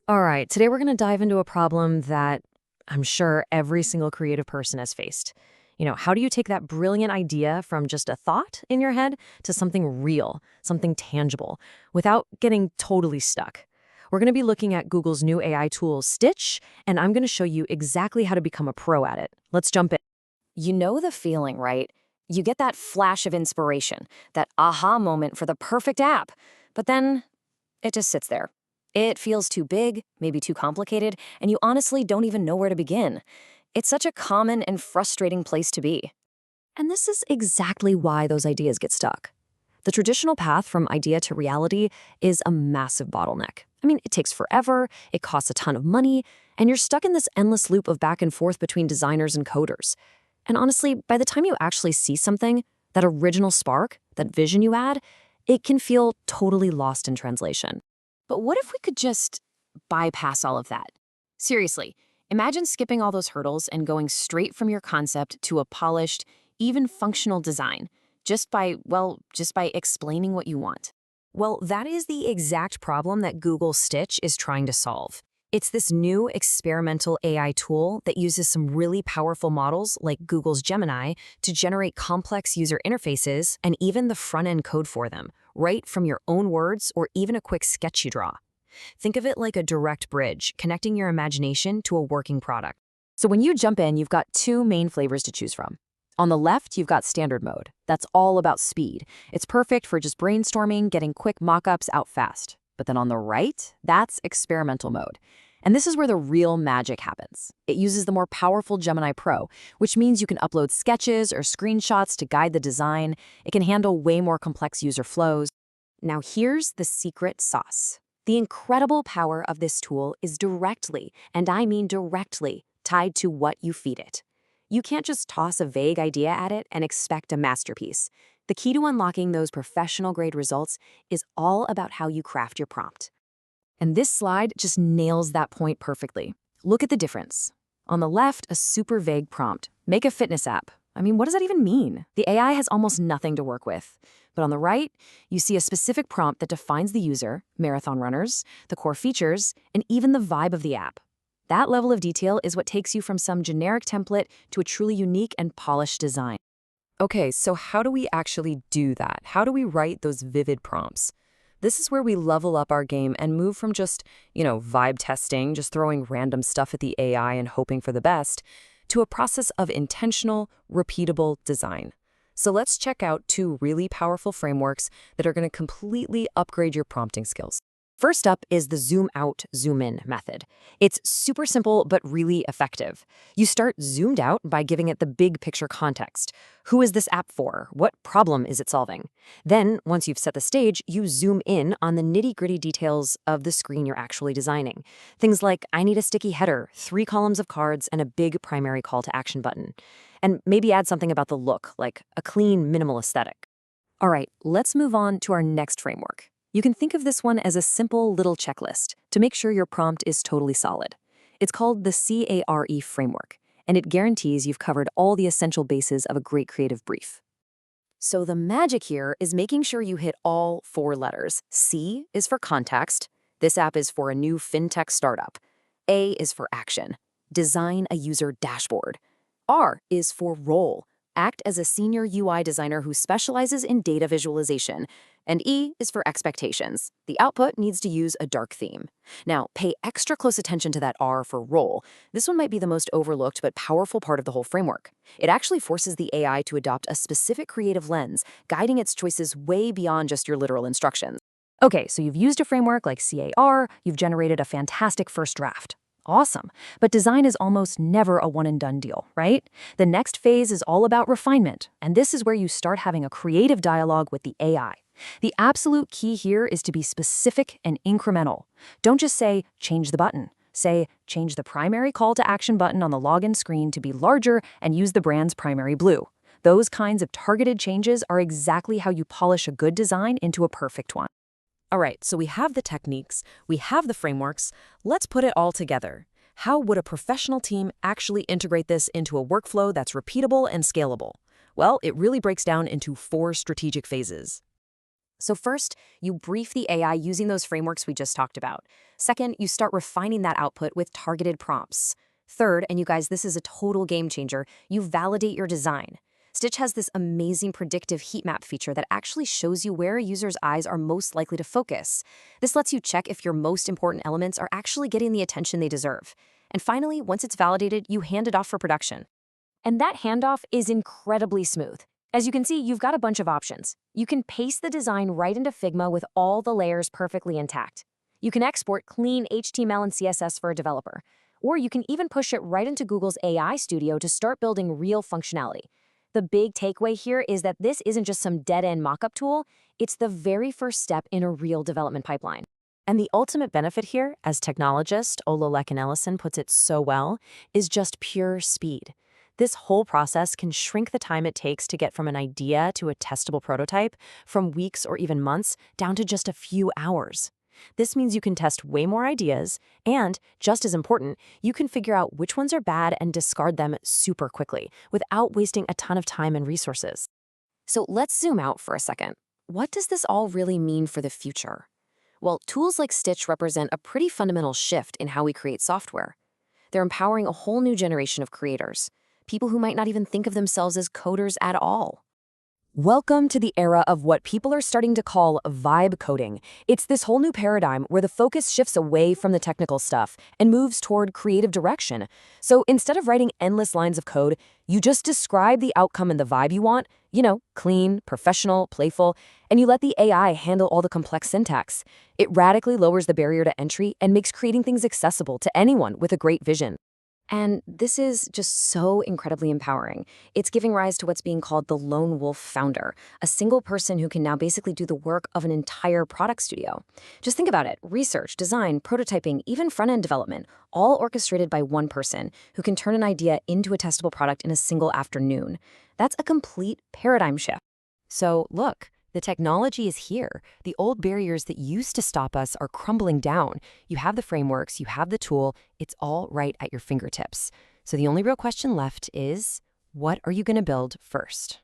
All right, today we're going to dive into a problem that I'm sure every single creative person has faced. How do you take that brilliant idea from just a thought in your head to something real, something tangible, without getting totally stuck? We're going to be looking at Google's new AI tool, Stitch, and I'm going to show you exactly how to become a pro at it. Let's jump in. You know the feeling, right? You get that flash of inspiration, that aha moment for the perfect app, but then it just sits there. It feels too big, maybe too complicated, and you honestly don't even know where to begin. It's such a common and frustrating place to be. And this is exactly why those ideas get stuck. The traditional path from idea to reality is a massive bottleneck. I mean, it takes forever, it costs a ton of money, and you're stuck in this endless loop of back and forth between designers and coders. And honestly, by the time you actually see something, that original spark, that vision you had, it can feel totally lost in translation. But what if we could just bypass all of that? Seriously, imagine skipping all those hurdles and going straight from your concept to a polished, even functional design, just by explaining what you want. Well, that is the exact problem that Google Stitch is trying to solve. It's this new experimental AI tool that uses some really powerful models like Google's Gemini to generate complex user interfaces and even the front-end code for them, right from your own words or even a quick sketch you draw. Think of it like a direct bridge, connecting your imagination to a working product. So when you jump in, you've got two main flavors to choose from. On the left, you've got standard mode. That's all about speed. It's perfect for just brainstorming, getting quick mockups out fast. But then on the right, that's experimental mode. And this is where the real magic happens. It uses the more powerful Gemini Pro, which means you can upload sketches or screenshots to guide the design. It can handle way more complex user flows. Now here's the secret sauce. The incredible power of this tool is directly, and I mean directly, tied to what you feed it. You can't just toss a vague idea at it and expect a masterpiece. The key to unlocking those professional-grade results is all about how you craft your prompt. And this slide just nails that point perfectly. Look at the difference. On the left, a super vague prompt. Make a fitness app. I mean, what does that even mean? The AI has almost nothing to work with. But on the right, you see a specific prompt that defines the user, marathon runners, the core features, and even the vibe of the app. That level of detail is what takes you from some generic template to a truly unique and polished design. Okay, so how do we actually do that? How do we write those vivid prompts? This is where we level up our game and move from just, vibe testing, just throwing random stuff at the AI and hoping for the best, to a process of intentional, repeatable design. So let's check out two really powerful frameworks that are going to completely upgrade your prompting skills. First up is the zoom out, zoom in method. It's super simple, but really effective. You start zoomed out by giving it the big picture context. Who is this app for? What problem is it solving? Then, once you've set the stage, you zoom in on the nitty-gritty details of the screen you're actually designing. Things like, I need a sticky header, 3 columns of cards, and a big primary call to action button. And maybe add something about the look, like a clean, minimal aesthetic. All right, let's move on to our next framework. You can think of this one as a simple little checklist to make sure your prompt is totally solid. It's called the C.A.R.E. framework, and it guarantees you've covered all the essential bases of a great creative brief. So the magic here is making sure you hit all 4 letters. C is for context. This app is for a new fintech startup. A is for action. Design a user dashboard. R is for role. Act as a senior UI designer who specializes in data visualization. And E is for expectations. The output needs to use a dark theme. Now, pay extra close attention to that R for role. This one might be the most overlooked but powerful part of the whole framework. It actually forces the AI to adopt a specific creative lens, guiding its choices way beyond just your literal instructions. Okay, so you've used a framework like C.A.R., you've generated a fantastic first draft. Awesome. But design is almost never a one-and-done deal, right? The next phase is all about refinement, and this is where you start having a creative dialogue with the AI. The absolute key here is to be specific and incremental. Don't just say, change the button. Say, change the primary call to action button on the login screen to be larger and use the brand's primary blue. Those kinds of targeted changes are exactly how you polish a good design into a perfect one. All right, so we have the techniques, we have the frameworks. Let's put it all together. How would a professional team actually integrate this into a workflow that's repeatable and scalable? Well, it really breaks down into 4 strategic phases. So first, you brief the AI using those frameworks we just talked about. Second, you start refining that output with targeted prompts. Third, and you guys, this is a total game changer, you validate your design. Stitch has this amazing predictive heat map feature that actually shows you where a user's eyes are most likely to focus. This lets you check if your most important elements are actually getting the attention they deserve. And finally, once it's validated, you hand it off for production. And that handoff is incredibly smooth. As you can see, you've got a bunch of options. You can paste the design right into Figma with all the layers perfectly intact. You can export clean HTML and CSS for a developer. Or you can even push it right into Google's AI Studio to start building real functionality. The big takeaway here is that this isn't just some dead-end mockup tool, it's the very first step in a real development pipeline. And the ultimate benefit here, as technologist Ola Lekin-Ellison puts it so well, is just pure speed. This whole process can shrink the time it takes to get from an idea to a testable prototype from weeks or even months down to just a few hours. This means you can test way more ideas, and, just as important, you can figure out which ones are bad and discard them super quickly, without wasting a ton of time and resources. So let's zoom out for a second. What does this all really mean for the future? Well, tools like Stitch represent a pretty fundamental shift in how we create software. They're empowering a whole new generation of creators, people who might not even think of themselves as coders at all. Welcome to the era of what people are starting to call vibe coding. It's this whole new paradigm where the focus shifts away from the technical stuff and moves toward creative direction. So instead of writing endless lines of code, you just describe the outcome and the vibe you want, clean, professional, playful, and you let the AI handle all the complex syntax. It radically lowers the barrier to entry and makes creating things accessible to anyone with a great vision. And this is just so incredibly empowering. It's giving rise to what's being called the lone wolf founder, a single person who can now basically do the work of an entire product studio. Just think about it. Research, design, prototyping, even front-end development, all orchestrated by one person who can turn an idea into a testable product in a single afternoon. That's a complete paradigm shift. So look, the technology is here. The old barriers that used to stop us are crumbling down. You have the frameworks, you have the tool, it's all right at your fingertips. So the only real question left is, what are you going to build first?